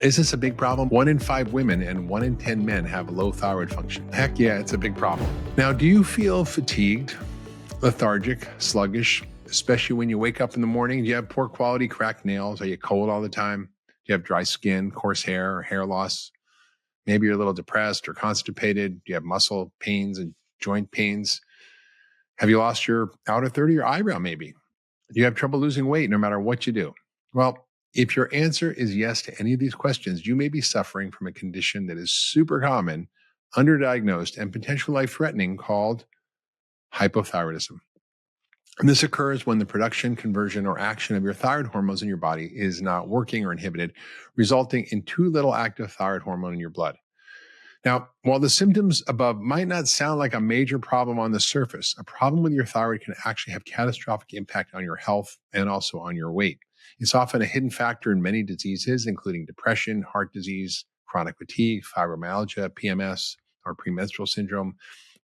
Is this a big problem? 1 in 5 women and 1 in 10 men have low thyroid function. Heck yeah, it's a big problem. Now, do you feel fatigued, lethargic, sluggish, especially when you wake up in the morning? Do you have poor quality cracked nails? Are you cold all the time? Do you have dry skin, coarse hair, or hair loss? Maybe you're a little depressed or constipated. Do you have muscle pains and joint pains? Have you lost your outer third of your eyebrow maybe? Do you have trouble losing weight no matter what you do? Well, if your answer is yes to any of these questions, you may be suffering from a condition that is super common, underdiagnosed, and potentially life-threatening called hypothyroidism. And this occurs when the production, conversion, or action of your thyroid hormones in your body is not working or inhibited, resulting in too little active thyroid hormone in your blood. Now, while the symptoms above might not sound like a major problem on the surface, a problem with your thyroid can actually have catastrophic impact on your health and also on your weight. It's often a hidden factor in many diseases, including depression, heart disease, chronic fatigue, fibromyalgia, PMS, or premenstrual syndrome,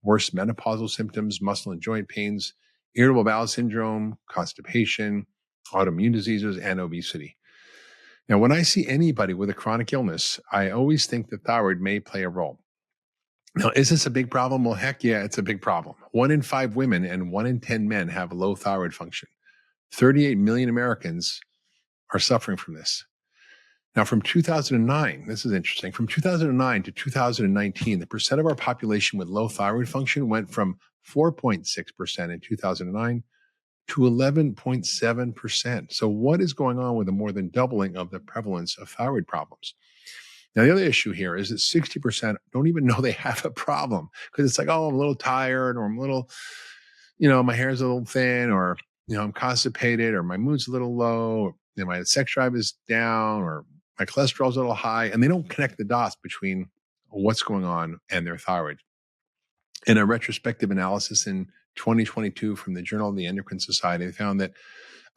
worse menopausal symptoms, muscle and joint pains, irritable bowel syndrome, constipation, autoimmune diseases, and obesity. Now, when I see anybody with a chronic illness, I always think the thyroid may play a role. Now, is this a big problem? Well, heck yeah, it's a big problem. 1 in 5 women and 1 in 10 men have low thyroid function. 38 million Americans are suffering from this. Now, from 2009, this is interesting, from 2009 to 2019, the percent of our population with low thyroid function went from 4.6% in 2009 to 11.7%. So what is going on with the more than doubling of the prevalence of thyroid problems? Now, the other issue here is that 60% don't even know they have a problem because it's like, oh, I'm a little tired, or I'm a little, my hair's a little thin, or, I'm constipated, or my mood's a little low, or, my sex drive is down, or my cholesterol's a little high. And they don't connect the dots between what's going on and their thyroid. In a retrospective analysis in 2022 from the Journal of the Endocrine Society, they found that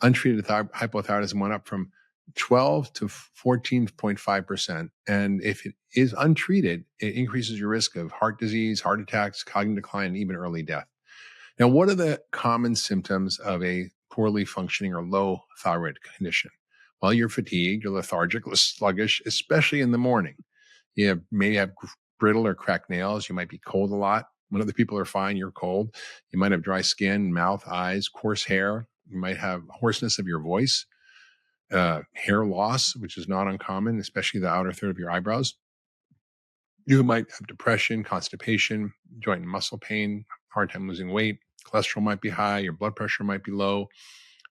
untreated hypothyroidism went up from 12 to 14.5%. And if it is untreated, it increases your risk of heart disease, heart attacks, cognitive decline, and even early death. Now, what are the common symptoms of a poorly functioning or low thyroid condition? Well, you're fatigued, you're lethargic, sluggish, especially in the morning. You may have brittle or cracked nails. You might be cold a lot. When other people are fine, you're cold. You might have dry skin, mouth, eyes, coarse hair. You might have hoarseness of your voice, hair loss, which is not uncommon, especially the outer third of your eyebrows. You might have depression, constipation, joint and muscle pain, hard time losing weight. Cholesterol might be high. Your blood pressure might be low.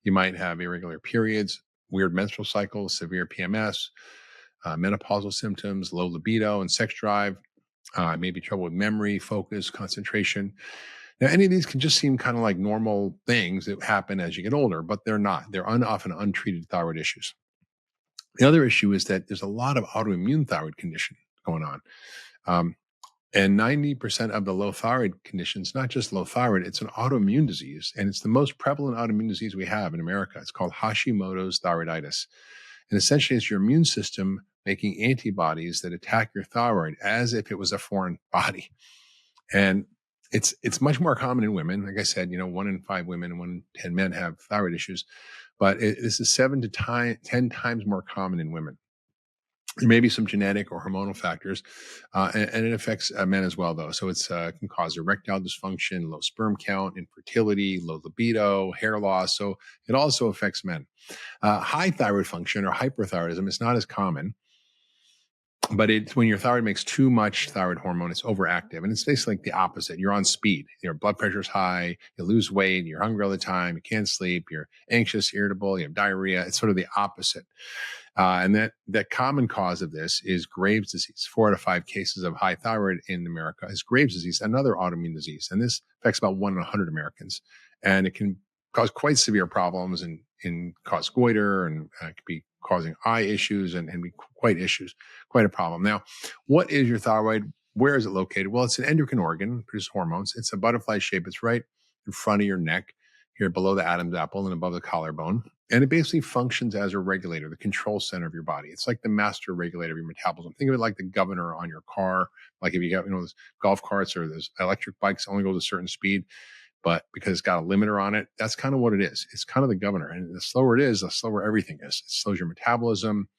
You might have irregular periods, weird menstrual cycles, severe PMS, menopausal symptoms, low libido and sex drive, maybe trouble with memory, focus, concentration. Now, any of these can just seem kind of like normal things that happen as you get older, but they're not. They're often untreated thyroid issues. The other issue is that there's a lot of autoimmune thyroid condition going on. And 90% of the low thyroid conditions, not just low thyroid, it's an autoimmune disease. And it's the most prevalent autoimmune disease we have in America. It's called Hashimoto's thyroiditis. And essentially, it's your immune system making antibodies that attack your thyroid as if it was a foreign body. And it's much more common in women. Like I said, 1 in 5 women and 1 in 10 men have thyroid issues. But this is 7 to 10 times more common in women. There may be some genetic or hormonal factors, and it affects men as well, though. So it can cause erectile dysfunction, low sperm count, infertility, low libido, hair loss. So it also affects men. High thyroid function or hyperthyroidism is not as common, but it's when your thyroid makes too much thyroid hormone, it's overactive. And it's basically like the opposite. You're on speed. Your blood pressure is high. You lose weight. You're hungry all the time. You can't sleep. You're anxious, irritable. You have diarrhea. It's sort of the opposite. And that common cause of this is Graves' disease. 4 out of 5 cases of high thyroid in America is Graves' disease, another autoimmune disease. And this affects about 1 in 100 Americans. And it can cause quite severe problems and cause goiter, and it could be causing eye issues and be quite a problem. Now, what is your thyroid? Where is it located? Well, it's an endocrine organ, produces hormones. It's a butterfly shape. It's right in front of your neck, here below the Adam's apple and above the collarbone. And it basically functions as a regulator, the control center of your body. It's like the master regulator of your metabolism. Think of it like the governor on your car. Like if you got, those golf carts or those electric bikes only go to a certain speed, but because it's got a limiter on it, that's kind of what it is. It's kind of the governor. And the slower it is, the slower everything is. It slows your metabolism.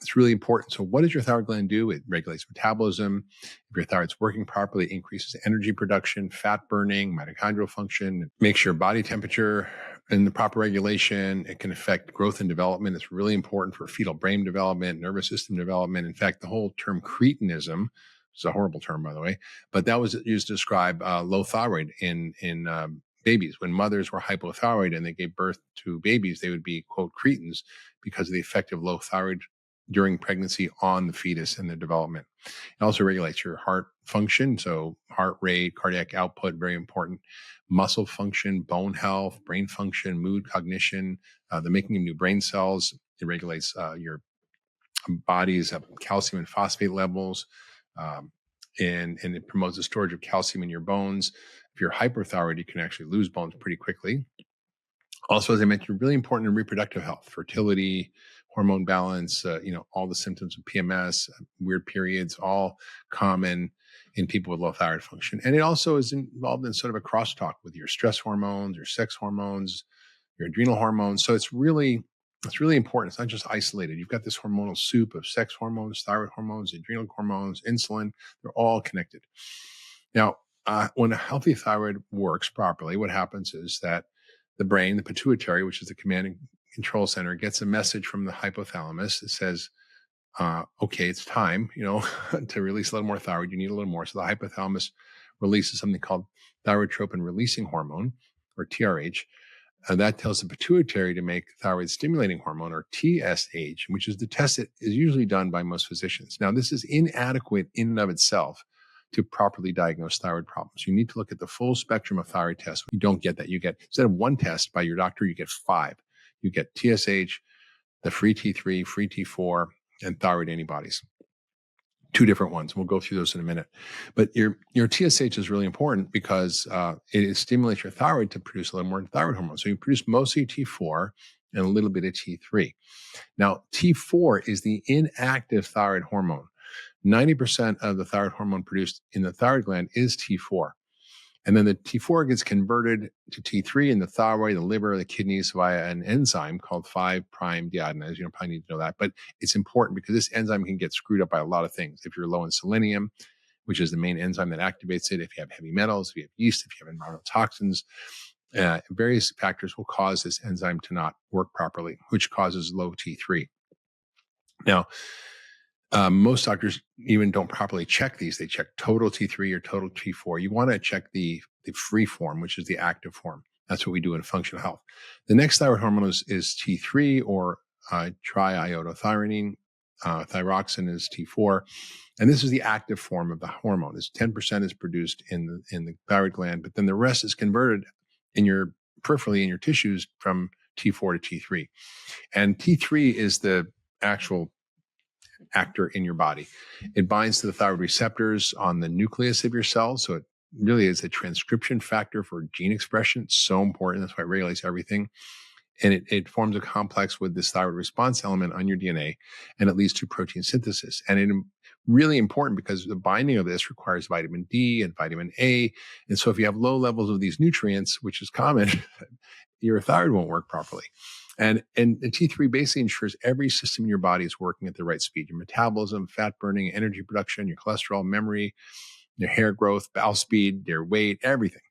It's really important. So what does your thyroid gland do? It regulates metabolism. If your thyroid's working properly, it increases energy production, fat burning, mitochondrial function. It makes your body temperature in the proper regulation. It can affect growth and development. It's really important for fetal brain development, nervous system development. In fact, the whole term cretinism, which is a horrible term, by the way, but that was used to describe low thyroid in babies. When mothers were hypothyroid and they gave birth to babies, they would be, quote, cretins because of the effect of low thyroid during pregnancy on the fetus and the development. It also regulates your heart function. So heart rate, cardiac output, very important. Muscle function, bone health, brain function, mood, cognition, the making of new brain cells. It regulates your body's calcium and phosphate levels. And it promotes the storage of calcium in your bones. If you're hyperthyroid, you can actually lose bones pretty quickly. Also, as I mentioned, really important in reproductive health, fertility, hormone balance, all the symptoms of PMS, weird periods, all common in people with low thyroid function. And it also is involved in sort of a crosstalk with your stress hormones, your sex hormones, your adrenal hormones. So it's really important. It's not just isolated. You've got this hormonal soup of sex hormones, thyroid hormones, adrenal hormones, insulin. They're all connected. Now, when a healthy thyroid works properly, what happens is that the brain, the pituitary, which is the command and control center, gets a message from the hypothalamus that says, okay, it's time, to release a little more thyroid. You need a little more. So the hypothalamus releases something called thyrotropin releasing hormone, or TRH. That tells the pituitary to make thyroid stimulating hormone, or TSH, which is the test that is usually done by most physicians. Now, this is inadequate in and of itself to properly diagnose thyroid problems. You need to look at the full spectrum of thyroid tests. You don't get that. You get, instead of one test by your doctor, you get 5. You get TSH, the free T3, free T4, and thyroid antibodies. 2 different ones. We'll go through those in a minute. But your TSH is really important because it stimulates your thyroid to produce a little more thyroid hormone. So you produce mostly T4 and a little bit of T3. Now, T4 is the inactive thyroid hormone. 90% of the thyroid hormone produced in the thyroid gland is T4. And then the T4 gets converted to T3 in the thyroid, the liver, the kidneys via an enzyme called 5'-deodorinase. You don't probably need to know that, but it's important because this enzyme can get screwed up by a lot of things. If you're low in selenium, which is the main enzyme that activates it, if you have heavy metals, if you have yeast, if you have environmental toxins, various factors will cause this enzyme to not work properly, which causes low T3. Now, most doctors even don't properly check these. They check total T3 or total T4. You want to check the free form, which is the active form. That's what we do in functional health. The next thyroid hormone is T3, or triiodothyronine. Thyroxine is T4. And this is the active form of the hormone. This 10% is produced in the thyroid gland, but then the rest is converted in your peripherally in your tissues from T4 to T3. And T3 is the actual actor in your body. It binds to the thyroid receptors on the nucleus of your cells. So it really is a transcription factor for gene expression. It's so important. That's why it regulates everything. And it forms a complex with this thyroid response element on your DNA, and it leads to protein synthesis. And it's really important because the binding of this requires vitamin D and vitamin A. And so if you have low levels of these nutrients, which is common, your thyroid won't work properly. And T3 basically ensures every system in your body is working at the right speed. Your metabolism, fat burning, energy production, your cholesterol, memory, your hair growth, bowel speed, your weight, everything.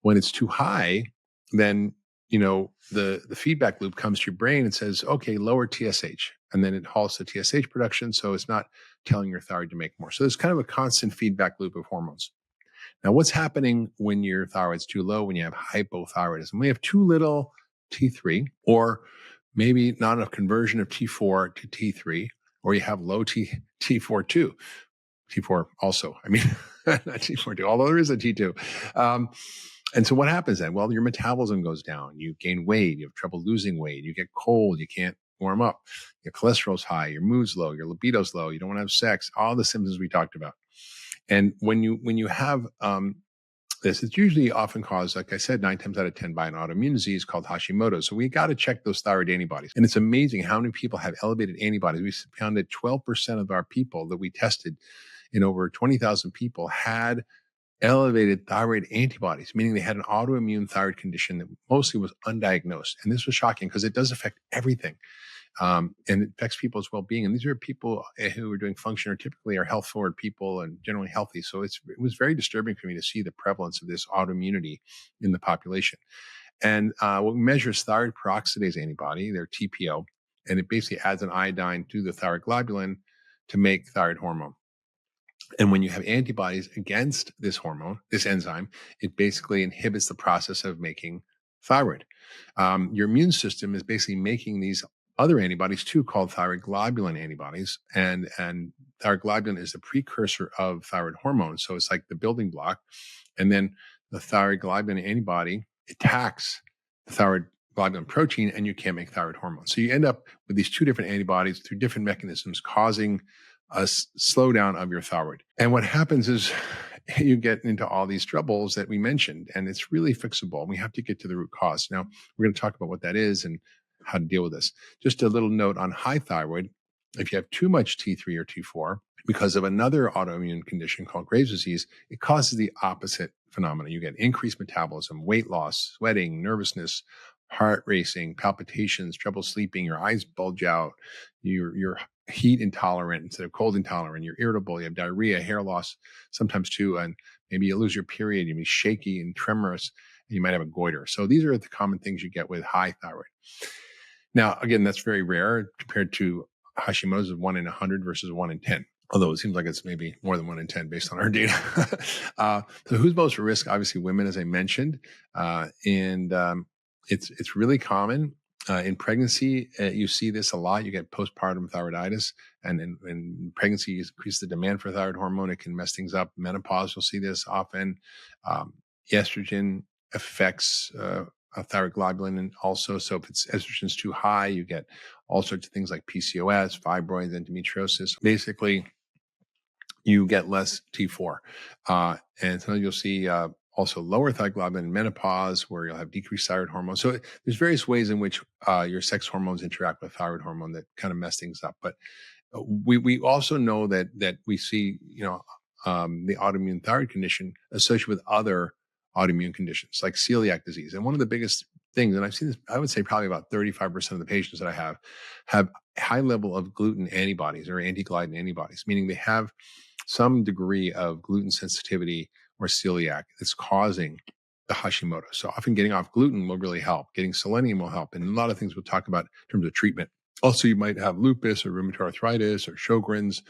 When it's too high, then the feedback loop comes to your brain and says, okay, lower TSH. And then it halts the TSH production. So it's not telling your thyroid to make more. So there's kind of a constant feedback loop of hormones. Now, what's happening when your thyroid's too low, when you have hypothyroidism? We have too little T3, or maybe not enough conversion of T4 to T3, or you have low T4 too. T4 also, not T4 too, although there is a T2. And so what happens then? Well, your metabolism goes down. You gain weight. You have trouble losing weight. You get cold. You can't warm up. Your cholesterol's high. Your mood's low. Your libido's low. You don't want to have sex. All the symptoms we talked about. And when you have this, it's usually often caused, like I said, 9 times out of 10 by an autoimmune disease called Hashimoto. So we got to check those thyroid antibodies. And it's amazing how many people have elevated antibodies. We found that 12% of our people that we tested in over 20,000 people had elevated thyroid antibodies, meaning they had an autoimmune thyroid condition that mostly was undiagnosed. And this was shocking because it does affect everything. And it affects people's well-being. And these are people who are doing function or typically are health-forward people and generally healthy. So it was very disturbing for me to see the prevalence of this autoimmunity in the population. And what measures thyroid peroxidase antibody, their TPO, and it basically adds an iodine to the thyroid globulin to make thyroid hormone. And when you have antibodies against this hormone, this enzyme, it basically inhibits the process of making thyroid. Your immune system is basically making these other antibodies too, called thyroid globulin antibodies. And thyroid globulin is the precursor of thyroid hormone. So it's like the building block. And then the thyroid globulin antibody attacks the thyroid globulin protein, and you can't make thyroid hormone. So you end up with these two different antibodies through different mechanisms causing a slowdown of your thyroid. And what happens is you get into all these troubles that we mentioned, and it's really fixable. We have to get to the root cause. Now, we're going to talk about what that is and how to deal with this. Just a little note on high thyroid. If you have too much T3 or T4, because of another autoimmune condition called Graves' disease, it causes the opposite phenomena. You get increased metabolism, weight loss, sweating, nervousness, heart racing, palpitations, trouble sleeping, your eyes bulge out, you're heat intolerant instead of cold intolerant, you're irritable, you have diarrhea, hair loss, sometimes too, and maybe you lose your period, you be shaky and tremorous, and you might have a goiter. So these are the common things you get with high thyroid. Now, again, that's very rare compared to Hashimoto's 1 in 100 versus 1 in 10. Although it seems like it's maybe more than 1 in 10 based on our data. So who's most at risk? Obviously women, as I mentioned. It's really common. In pregnancy, you see this a lot. You get postpartum thyroiditis, and in pregnancy, it increases the demand for thyroid hormone. It can mess things up. Menopause, you'll see this often. Estrogen affects thyroid globulin, and also, so if it's estrogen's too high, you get all sorts of things like PCOS, fibroids, endometriosis. Basically, you get less T4. And so you'll see also lower thyroid globulin in menopause, where you'll have decreased thyroid hormone. So there's various ways in which your sex hormones interact with thyroid hormone that kind of mess things up. But we also know that we see, the autoimmune thyroid condition associated with other autoimmune conditions like celiac disease. And one of the biggest things, and I've seen this, I would say probably about 35% of the patients that I have high level of gluten antibodies or anti-gliadin antibodies, meaning they have some degree of gluten sensitivity or celiac that's causing the Hashimoto. So often getting off gluten will really help. Getting selenium will help. And a lot of things we'll talk about in terms of treatment. Also, you might have lupus or rheumatoid arthritis or Sjogren's,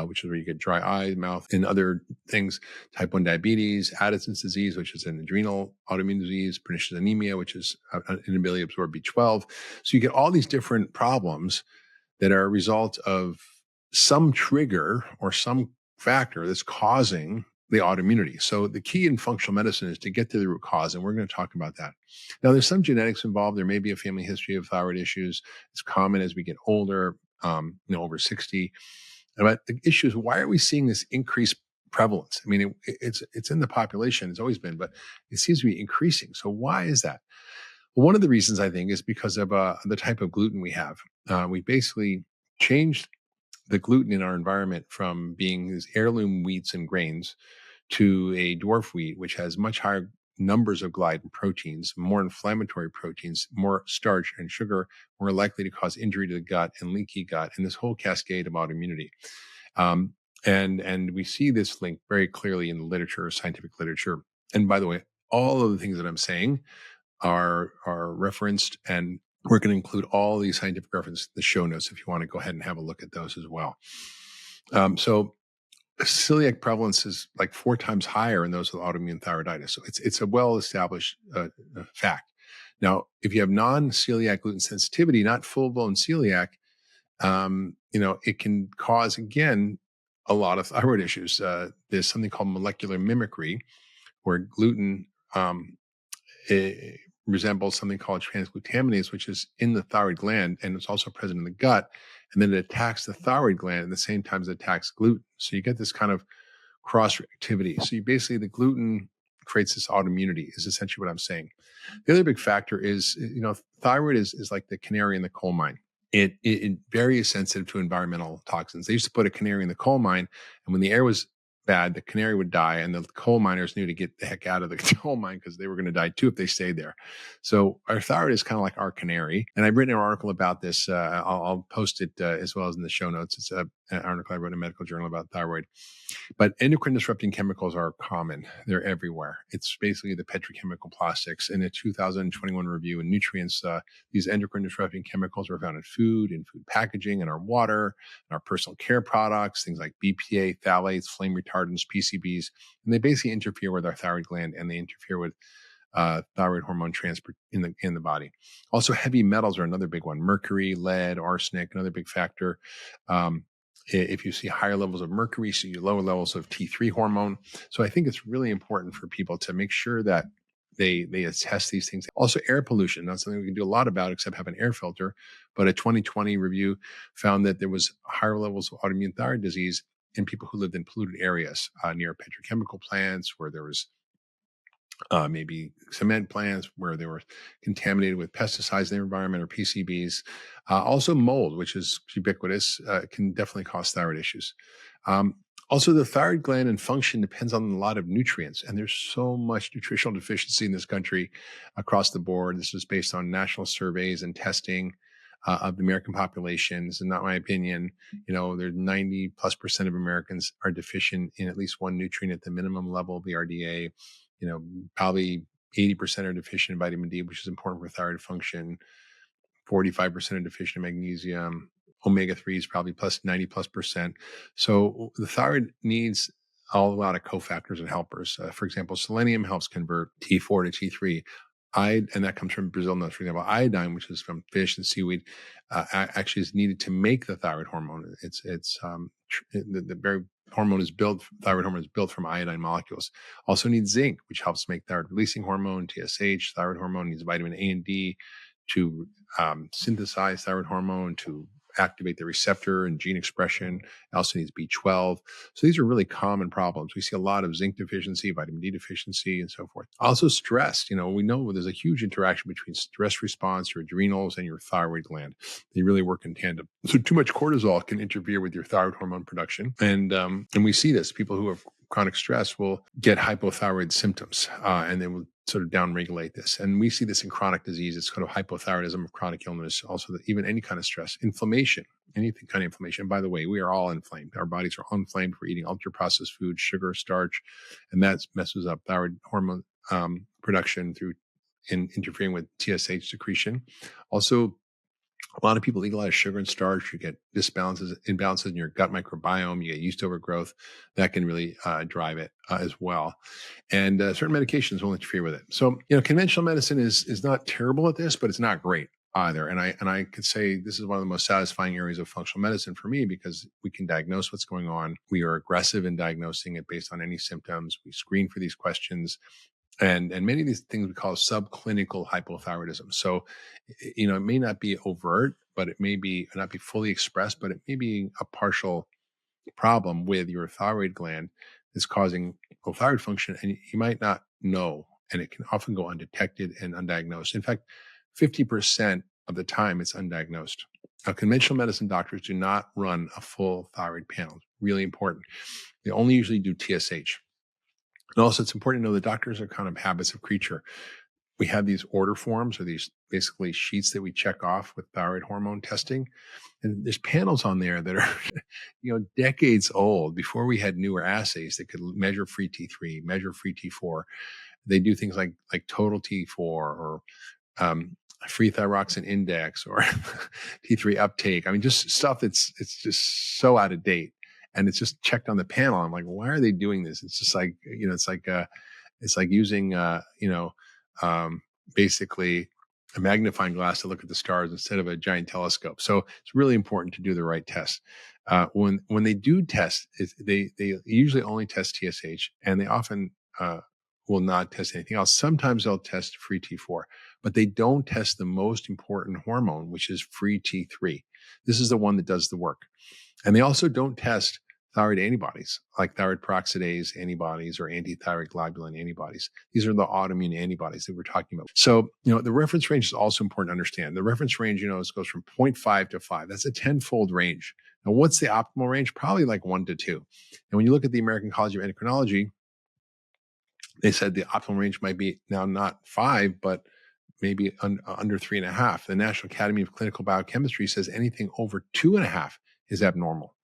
which is where you get dry eye, mouth, and other things, type 1 diabetes, Addison's disease, which is an adrenal autoimmune disease, pernicious anemia, which is an inability to absorb B12. So you get all these different problems that are a result of some trigger or some factor that's causing the autoimmunity. So the key in functional medicine is to get to the root cause, and we're going to talk about that. Now, there's some genetics involved. There may be a family history of thyroid issues. It's common as we get older, over 60. But the issue is, why are we seeing this increased prevalence? I mean, it's in the population. It's always been, but it seems to be increasing. So why is that? Well, one of the reasons, I think, is because of the type of gluten we have. We basically changed the gluten in our environment from being these heirloom wheats and grains to a dwarf wheat, which has much higher numbers of gliadin proteins, more inflammatory proteins, more starch and sugar, more likely to cause injury to the gut and leaky gut, and this whole cascade of autoimmunity. And we see this link very clearly in the literature, scientific literature. And by the way, all of the things that I'm saying are referenced, and we're going to include all these scientific references in the show notes if you want to go ahead and have a look at those as well. So celiac prevalence is like 4 times higher in those with autoimmune thyroiditis. So it's a well-established fact. Now, if you have non-celiac gluten sensitivity, not full-blown celiac, it can cause, again, a lot of thyroid issues. There's something called molecular mimicry, where gluten resembles something called transglutaminase, which is in the thyroid gland, and it's also present in the gut. And then it attacks the thyroid gland at the same time as it attacks gluten. So you get this kind of cross-reactivity. So the gluten creates this autoimmunity, is essentially what I'm saying. The other big factor is, thyroid is like the canary in the coal mine. It very sensitive to environmental toxins. They used to put a canary in the coal mine, and when the air was bad, the canary would die, and the coal miners knew to get the heck out of the coal mine because they were going to die too if they stayed there. So our thyroid is kind of like our canary. And I've written an article about this. I'll post it as well as in the show notes. It's an article I wrote in a medical journal about thyroid. But endocrine disrupting chemicals are common. They're everywhere. It's basically the petrochemical plastics. In a 2021 review in Nutrients, these endocrine disrupting chemicals were found in food packaging, in our water, in our personal care products, things like BPA, phthalates, flame retardants, PCBs. And they basically interfere with our thyroid gland, and they interfere with thyroid hormone transport in the body. Also, heavy metals are another big one. Mercury, lead, arsenic, another big factor. If you see higher levels of mercury, so you lower levels of T3 hormone. So I think it's really important for people to make sure that they assess these things. Also, air pollution, not something we can do a lot about except have an air filter. But a 2020 review found that there was higher levels of autoimmune thyroid disease in people who lived in polluted areas near petrochemical plants, where there was maybe cement plants where they were contaminated with pesticides in the environment, or PCBs. Also mold, which is ubiquitous, can definitely cause thyroid issues. Also, the thyroid gland and function depends on a lot of nutrients, and there's so much nutritional deficiency in this country across the board. This is based on national surveys and testing of the American population. This is not my opinion. There's 90+% of Americans are deficient in at least one nutrient at the minimum level of the RDA. Probably 80% are deficient in vitamin D, which is important for thyroid function. 45% are deficient in magnesium. Omega-3 is probably 90+%. So the thyroid needs a lot of cofactors and helpers. For example, selenium helps convert T4 to T3. And that comes from Brazil nuts. For example, iodine, which is from fish and seaweed, actually is needed to make the thyroid hormone. The very hormone is built. Thyroid hormone is built from iodine molecules. Also needs zinc, which helps make thyroid releasing hormone, TSH. Thyroid hormone needs vitamin A and D to synthesize thyroid hormone, to activate the receptor and gene expression. It also needs B12. So these are really common problems. We see a lot of zinc deficiency, vitamin D deficiency, and so forth. Also stress. We know there's a huge interaction between stress response, your adrenals, and your thyroid gland. They really work in tandem. So too much cortisol can interfere with your thyroid hormone production. And we see this. People who have chronic stress will get hypothyroid symptoms, and they will sort of downregulate this. And we see this in chronic disease. It's called hypothyroidism of chronic illness. Also, even any kind of stress, inflammation, anything kind of inflammation. And by the way, we are all inflamed. Our bodies are inflamed for eating ultra-processed food, sugar, starch, and that messes up thyroid hormone production through interfering with TSH secretion. Also, a lot of people eat a lot of sugar and starch. You get imbalances in your gut microbiome. You get yeast overgrowth. That can really drive it as well. And certain medications will interfere with it. So, conventional medicine is not terrible at this, but it's not great either. And I could say this is one of the most satisfying areas of functional medicine for me, because we can diagnose what's going on. We are aggressive in diagnosing it based on any symptoms. We screen for these questions. And many of these things we call subclinical hypothyroidism. So, it may not be overt, but it may be not be fully expressed, but it may be a partial problem with your thyroid gland that's causing low thyroid function, and you might not know, and it can often go undetected and undiagnosed. In fact, 50% of the time it's undiagnosed. Now, conventional medicine doctors do not run a full thyroid panel. It's really important. They only usually do TSH. And also, it's important to know the doctors are kind of habits of creature. We have these order forms, or these basically sheets that we check off with thyroid hormone testing. And there's panels on there that are, decades old, before we had newer assays that could measure free T3, measure free T4. They do things like total T4 or free thyroxine index or T3 uptake. I mean, just stuff it's just so out of date. And it's just checked on the panel. I'm like, why are they doing this? It's just like, it's like using, basically a magnifying glass to look at the stars instead of a giant telescope. So it's really important to do the right test. When they do test, they usually only test TSH, and they often will not test anything else. Sometimes they'll test free T4, but they don't test the most important hormone, which is free T3. This is the one that does the work. And they also don't test thyroid antibodies, like thyroid peroxidase antibodies or anti-thyroid globulin antibodies. These are the autoimmune antibodies that we're talking about. So, the reference range is also important to understand. The reference range, goes from 0.5 to 5. That's a 10-fold range. Now, what's the optimal range? Probably like 1 to 2. And when you look at the American College of Endocrinology, they said the optimal range might be now not 5, but maybe under 3.5. The National Academy of Clinical Biochemistry says anything over 2.5 is abnormal.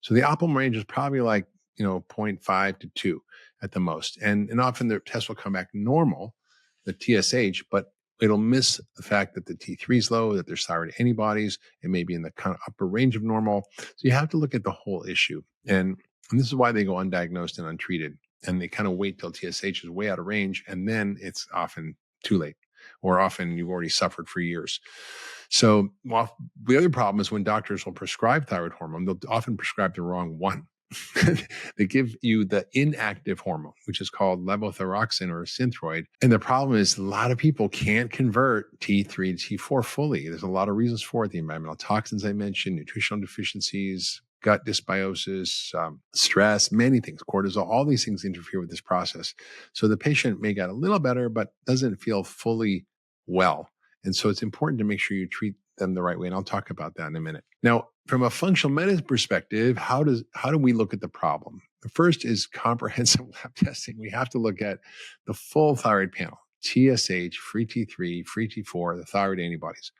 So the optimal range is probably like, 0.5 to 2 at the most. And often the test will come back normal, the TSH, but it'll miss the fact that the T3 is low, that there's thyroid antibodies. It may be in the kind of upper range of normal. So you have to look at the whole issue. And this is why they go undiagnosed and untreated. And they kind of wait till TSH is way out of range. And then it's often too late, or often you've already suffered for years. So the other problem is when doctors will prescribe thyroid hormone, they'll often prescribe the wrong one. They give you the inactive hormone, which is called levothyroxine or Synthroid. And the problem is a lot of people can't convert T3 to T4 fully. There's a lot of reasons for it. The environmental toxins I mentioned, nutritional deficiencies, gut dysbiosis, stress, many things, cortisol, all these things interfere with this process. So the patient may get a little better, but doesn't feel fully well. And so it's important to make sure you treat them the right way. And I'll talk about that in a minute. Now, from a functional medicine perspective, how do we look at the problem? The first is comprehensive lab testing. We have to look at the full thyroid panel, TSH, free T3, free T4, the thyroid antibodies.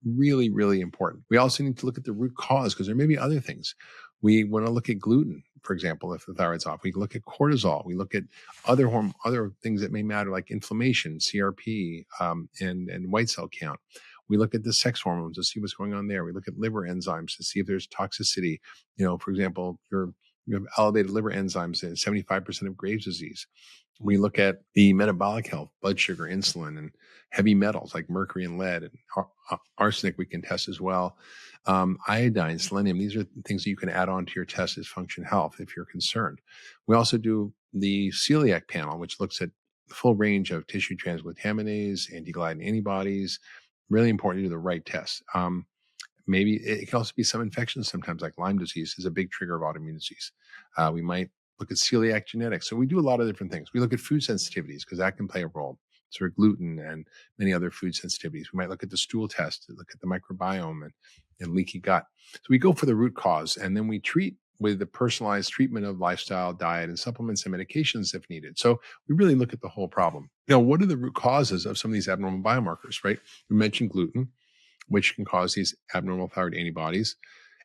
Really, really important. We also need to look at the root cause because there may be other things. We want to look at gluten, for example, if the thyroid's off. We look at cortisol. We look at other things that may matter, like inflammation, CRP, and white cell count. We look at the sex hormones to see what's going on there. We look at liver enzymes to see if there's toxicity. For example, you have elevated liver enzymes in 75% of Graves' disease. We look at the metabolic health, blood sugar, insulin, and heavy metals like mercury and lead, and arsenic we can test as well. Iodine, selenium, these are things that you can add on to your test as function health if you're concerned. We also do the celiac panel, which looks at the full range of tissue transglutaminase, anti-gliadin antibodies. Really important to do the right test. Maybe it can also be some infections sometimes, like Lyme disease is a big trigger of autoimmune disease. We might look at celiac genetics. So we do a lot of different things. We look at food sensitivities because that can play a role. So gluten and many other food sensitivities. We might look at the stool test, look at the microbiome and leaky gut. So we go for the root cause, and then we treat with the personalized treatment of lifestyle, diet, and supplements and medications if needed. So we really look at the whole problem. Now, what are the root causes of some of these abnormal biomarkers, right? We mentioned gluten, which can cause these abnormal thyroid antibodies.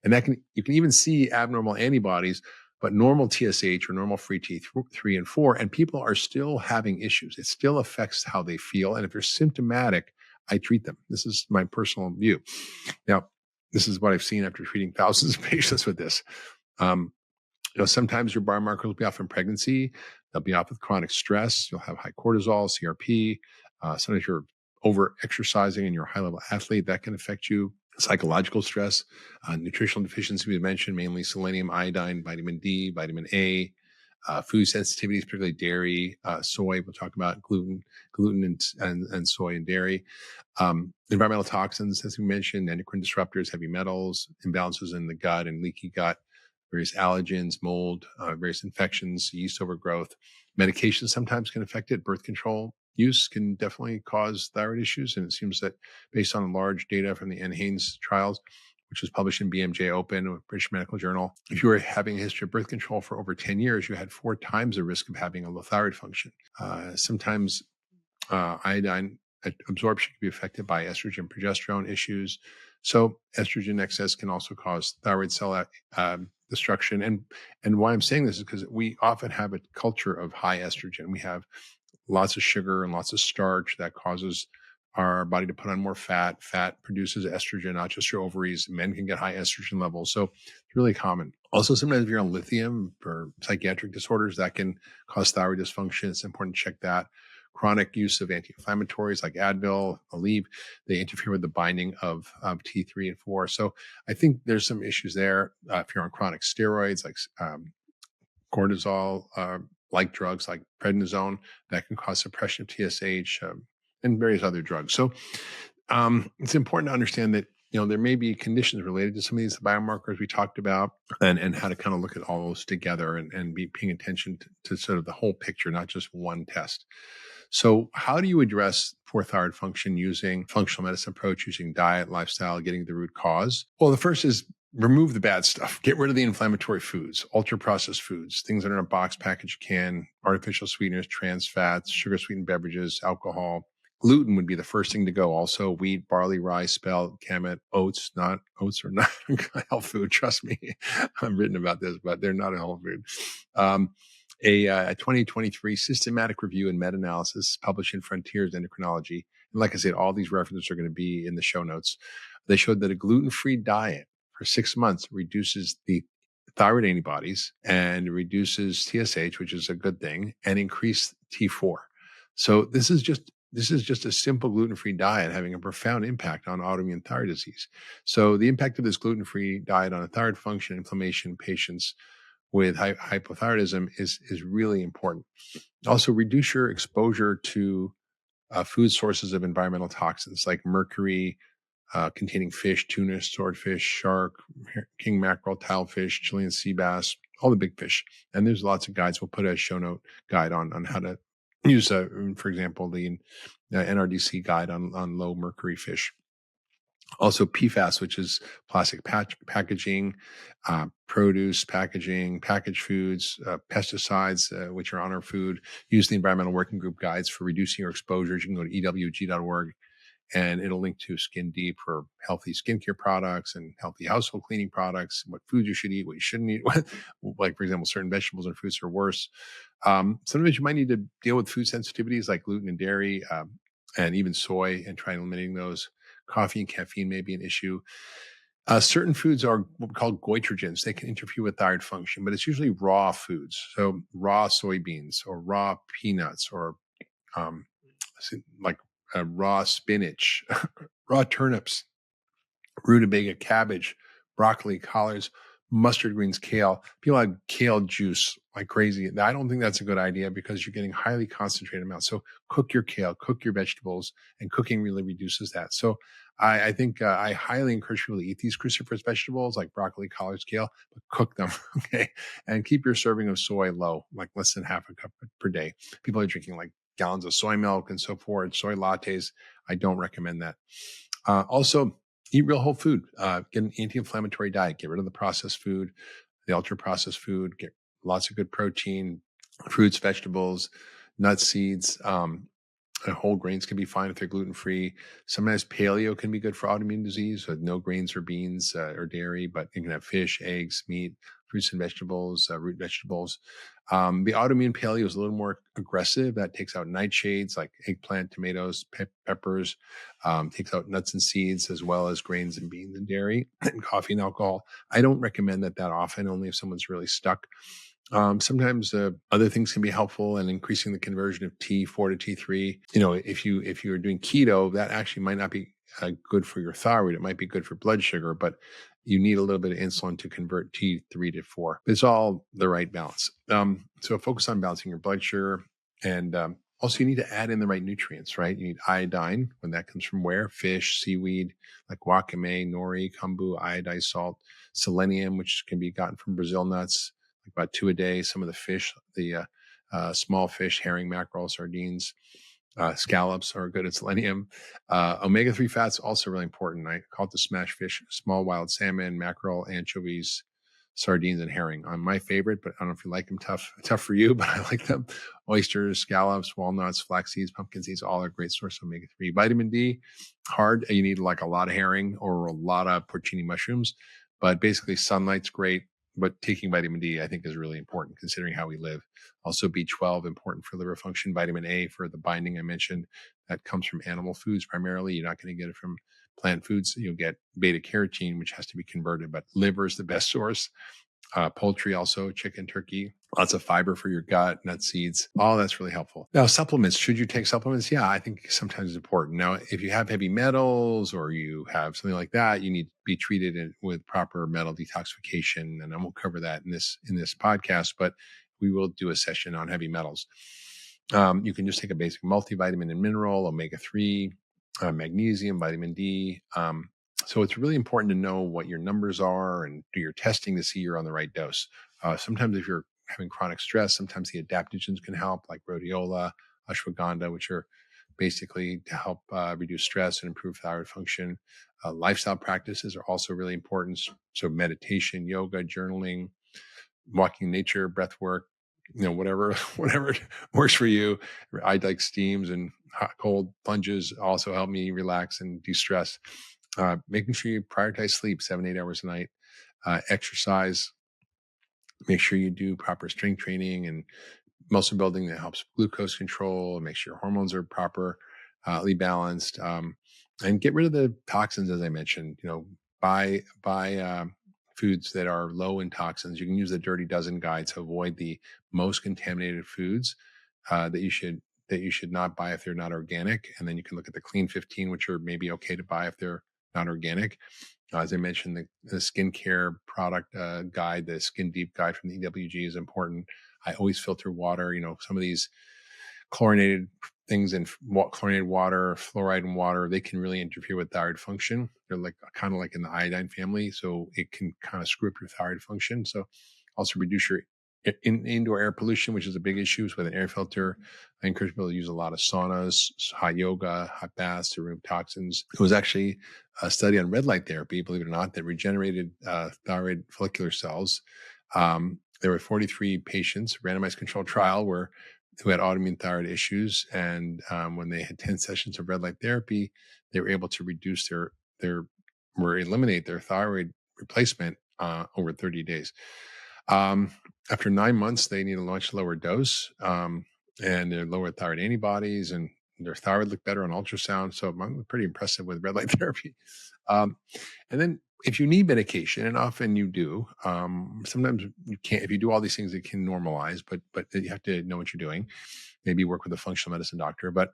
And you can even see abnormal antibodies, but normal TSH or normal free T3 and 4, and people are still having issues. It still affects how they feel. And if they're symptomatic, I treat them. This is my personal view. Now, this is what I've seen after treating thousands of patients with this. Sometimes your biomarkers will be off in pregnancy. They'll be off with chronic stress. You'll have high cortisol, CRP. Sometimes you're over exercising and you're a high level athlete. That can affect you. Psychological stress, nutritional deficiency we mentioned, mainly selenium, iodine, vitamin D, vitamin A, food sensitivities, particularly dairy, soy. We'll talk about gluten and soy and dairy. Environmental toxins, as we mentioned, endocrine disruptors, heavy metals, imbalances in the gut and leaky gut, various allergens, mold, various infections, yeast overgrowth. Medications sometimes can affect it. Birth control use can definitely cause thyroid issues. And it seems that based on large data from the NHANES trials, which was published in BMJ Open with British Medical Journal, if you were having a history of birth control for over 10 years, you had 4 times the risk of having a low thyroid function. Sometimes iodine absorption can be affected by estrogen progesterone issues. So estrogen excess can also cause thyroid cell destruction. And why I'm saying this is because we often have a culture of high estrogen. We have lots of sugar and lots of starch that causes our body to put on more fat. Fat produces estrogen, not just your ovaries. Men can get high estrogen levels. So it's really common. Also, sometimes if you're on lithium for psychiatric disorders, that can cause thyroid dysfunction. It's important to check that. Chronic use of anti-inflammatories like Advil, Aleve, they interfere with the binding of T3 and 4. So I think there's some issues there. If you're on chronic steroids like cortisol, like drugs like prednisone, that can cause suppression of TSH and various other drugs. So it's important to understand that there may be conditions related to some of these biomarkers we talked about, and how to kind of look at all those together and be paying attention to sort of the whole picture, not just one test. So how do you address poor thyroid function using functional medicine approach, using diet, lifestyle, getting the root cause? Well, the first is remove the bad stuff. Get rid of the inflammatory foods, ultra-processed foods, things that are in a box, package, can, artificial sweeteners, trans fats, sugar-sweetened beverages, alcohol. Gluten would be the first thing to go. Also, wheat, barley, rye, spelt, kamut, oats. Not oats are not a health food. Trust me, I've written about this, but they're not a health food. A 2023 systematic review and meta-analysis published in Frontiers Endocrinology. And like I said, all these references are going to be in the show notes. They showed that a gluten-free diet for 6 months reduces the thyroid antibodies and reduces TSH, which is a good thing, and increase T4. So this is just a simple gluten-free diet having a profound impact on autoimmune thyroid disease. So the impact of this gluten-free diet on thyroid function, inflammation in patients with hypothyroidism is really important. Also, reduce your exposure to food sources of environmental toxins like mercury, containing fish, tuna, swordfish, shark, king mackerel, tilefish, Chilean sea bass, all the big fish. And there's lots of guides. We'll put a show note guide on how to use, for example, the NRDC guide on low mercury fish. Also PFAS, which is plastic packaging, produce packaging, packaged foods, pesticides, which are on our food. Use the Environmental Working Group guides for reducing your exposures. You can go to ewg.org and it'll link to Skin Deep for healthy skincare products and healthy household cleaning products, what foods you should eat, what you shouldn't eat. Like, for example, certain vegetables and fruits are worse. Sometimes you might need to deal with food sensitivities like gluten and dairy, and even soy, and try eliminating those. Coffee and caffeine may be an issue. Certain foods are what we call goitrogens. They can interfere with thyroid function, but it's usually raw foods. So raw soybeans or raw peanuts or like raw spinach, raw turnips, rutabaga, cabbage, broccoli, collards, mustard greens, kale. People have kale juice like crazy. I don't think that's a good idea because you're getting highly concentrated amounts. So cook your kale, cook your vegetables, and cooking really reduces that. So I think I highly encourage people to eat these cruciferous vegetables like broccoli, collards, kale, but cook them, okay? And keep your serving of soy low, like less than half a cup per day. People are drinking like gallons of soy milk and so forth, soy lattes. I don't recommend that. Also, eat real whole food. Get an anti-inflammatory diet. Get rid of the processed food, the ultra-processed food. Get lots of good protein, fruits, vegetables, nuts, seeds. Whole grains can be fine if they're gluten-free. Sometimes paleo can be good for autoimmune disease, with no grains or beans or dairy, but you can have fish, eggs, meat, fruits and vegetables, root vegetables. The autoimmune paleo is a little more aggressive. That takes out nightshades like eggplant, tomatoes, peppers, takes out nuts and seeds, as well as grains and beans and dairy and coffee and alcohol. I don't recommend that often, only if someone's really stuck. Sometimes other things can be helpful in increasing the conversion of T4 to T3. You know, if you're doing keto, that actually might not be good for your thyroid. It might be good for blood sugar, but you need a little bit of insulin to convert T3 to 4. It's all the right balance. So focus on balancing your blood sugar. And also you need to add in the right nutrients, right? You need iodine, when that comes from where? Fish, seaweed, like wakame, nori, kombu, iodized salt, selenium, which can be gotten from Brazil nuts, like about 2 a day. Some of the fish, the small fish, herring, mackerel, sardines, scallops are good at selenium. Omega-3 fats also really important. I call it the smash fish: small wild salmon, mackerel, anchovies, sardines, and herring. My favorite, but I don't know if you like them. Tough for you, but I like them. Oysters, scallops, walnuts, flax seeds, pumpkin seeds, all are great source of omega-3. Vitamin D, hard. You need like a lot of herring or a lot of porcini mushrooms, but basically sunlight's great. But taking vitamin D, I think, is really important considering how we live. Also, B12, important for liver function. Vitamin A for the binding I mentioned. That comes from animal foods primarily. You're not going to get it from plant foods. You'll get beta carotene, which has to be converted, but liver is the best source. Poultry also, chicken, turkey, lots of fiber for your gut, nut seeds. All that's really helpful. Now, supplements. Should you take supplements? Yeah, I think sometimes it's important. Now, if you have heavy metals or you have something like that, you need to be treated with proper metal detoxification. And I won't cover that in this podcast, but we will do a session on heavy metals. You can just take a basic multivitamin and mineral, omega-3, magnesium, vitamin D. So it's really important to know what your numbers are and do your testing to see you're on the right dose. Sometimes if you're having chronic stress, sometimes the adaptogens can help, like rhodiola, ashwagandha, which are basically to help reduce stress and improve thyroid function. Lifestyle practices are also really important. So meditation, yoga, journaling, walking in nature, breath work, whatever whatever works for you. I like steams and hot cold plunges also help me relax and de-stress. Making sure you prioritize sleep 7-8 hours a night. Exercise, make sure you do proper strength training and muscle building that helps glucose control and make sure your hormones are properly balanced. And get rid of the toxins, as I mentioned. Buy foods that are low in toxins. You can use the Dirty Dozen guide to avoid the most contaminated foods that you should not buy if they're not organic. And then you can look at the Clean 15, which are maybe okay to buy if they're not organic. As I mentioned, the skincare product guide, the Skin Deep guide from the EWG is important. I always filter water. Some of these chlorinated things in chlorinated water, fluoride in water, they can really interfere with thyroid function. They're kind of like in the iodine family, so it can kind of screw up your thyroid function. So also reduce your indoor air pollution, which is a big issue. So with an air filter, I encourage people to use a lot of saunas, hot yoga, hot baths to remove toxins. It was actually a study on red light therapy, believe it or not, that regenerated thyroid follicular cells. There were 43 patients, randomized controlled trial who had autoimmune thyroid issues. And when they had 10 sessions of red light therapy, they were able to reduce eliminate their thyroid replacement over 30 days. After 9 months, they need a much lower dose, and their lower thyroid antibodies, and their thyroid looked better on ultrasound. So I'm pretty impressive with red light therapy. And then if you need medication, and often you do, sometimes you can't. If you do all these things, it can normalize, but you have to know what you're doing. Maybe work with a functional medicine doctor. But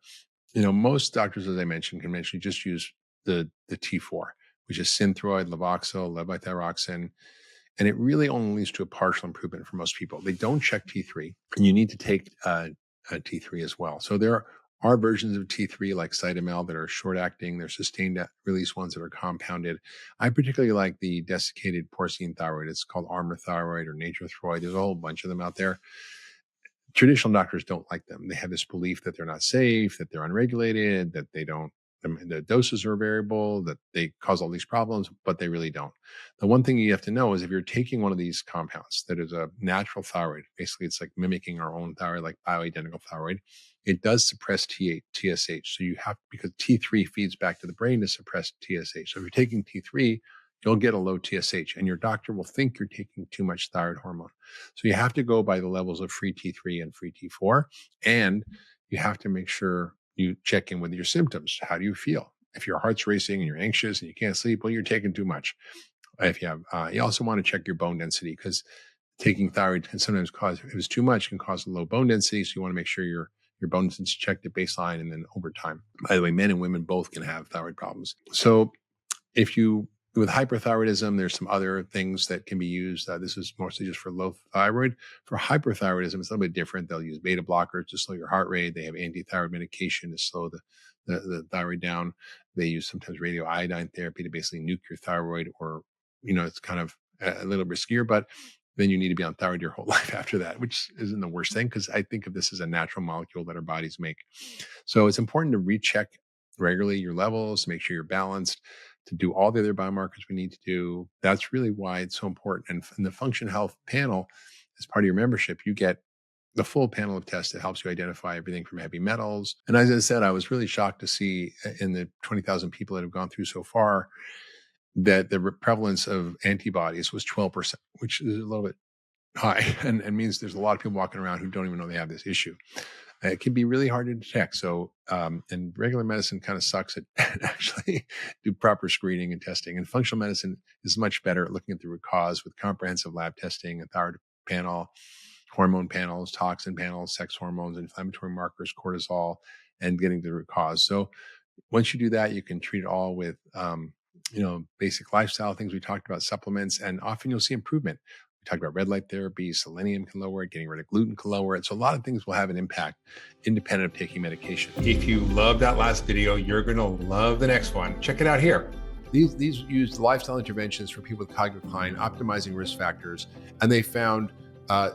most doctors, as I mentioned, can actually just use the T4, which is Synthroid, Levoxyl, levothyroxine. And it really only leads to a partial improvement for most people. They don't check T3, and you need to take T3 as well. So there are versions of T3 like Cytomel that are short-acting. There's sustained-release ones that are compounded. I particularly like the desiccated porcine thyroid. It's called Armour Thyroid or Nature Thyroid. There's a whole bunch of them out there. Traditional doctors don't like them. They have this belief that they're not safe, that they're unregulated, that the doses are variable, that they cause all these problems, but they really don't. The one thing you have to know is if you're taking one of these compounds that is a natural thyroid, basically it's like mimicking our own thyroid, like bioidentical thyroid, it does suppress TSH. So because T3 feeds back to the brain to suppress TSH. So if you're taking T3, you'll get a low TSH, and your doctor will think you're taking too much thyroid hormone. So you have to go by the levels of free T3 and free T4, and you have to make sure you check in with your symptoms. How do you feel? If your heart's racing and you're anxious and you can't sleep, well, you're taking too much. If you also want to check your bone density, because taking thyroid can sometimes if it's too much, can cause a low bone density. So you want to make sure your bone density is checked at baseline and then over time. By the way, men and women both can have thyroid problems. So with hyperthyroidism, there's some other things that can be used. This is mostly just for low thyroid. For hyperthyroidism, it's a little bit different. They'll use beta blockers to slow your heart rate. They have anti-thyroid medication to slow the thyroid down. They use sometimes radioiodine therapy to basically nuke your thyroid, or, it's kind of a little riskier, but then you need to be on thyroid your whole life after that, which isn't the worst thing, because I think of this as a natural molecule that our bodies make. So it's important to recheck regularly your levels, to make sure you're balanced, to do all the other biomarkers we need to do. That's really why it's so important. And in the Function Health panel, as part of your membership, you get the full panel of tests that helps you identify everything from heavy metals. And as I said, I was really shocked to see in the 20,000 people that have gone through so far that the prevalence of antibodies was 12%, which is a little bit high, and means there's a lot of people walking around who don't even know they have this issue. It can be really hard to detect. So, and regular medicine kind of sucks at actually do proper screening and testing. And functional medicine is much better at looking at the root cause with comprehensive lab testing, a thyroid panel, hormone panels, toxin panels, sex hormones, inflammatory markers, cortisol, and getting to the root cause. So once you do that, you can treat it all with, basic lifestyle things we talked about, supplements, and often you'll see improvement. We talked about red light therapy, selenium can lower it, getting rid of gluten can lower it. So a lot of things will have an impact independent of taking medication. If you love that last video, you're going to love the next one. Check it out here. These use lifestyle interventions for people with cognitive decline, optimizing risk factors, and they found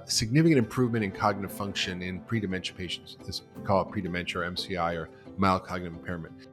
significant improvement in cognitive function in pre-dementia patients. We call it pre-dementia or MCI, or mild cognitive impairment.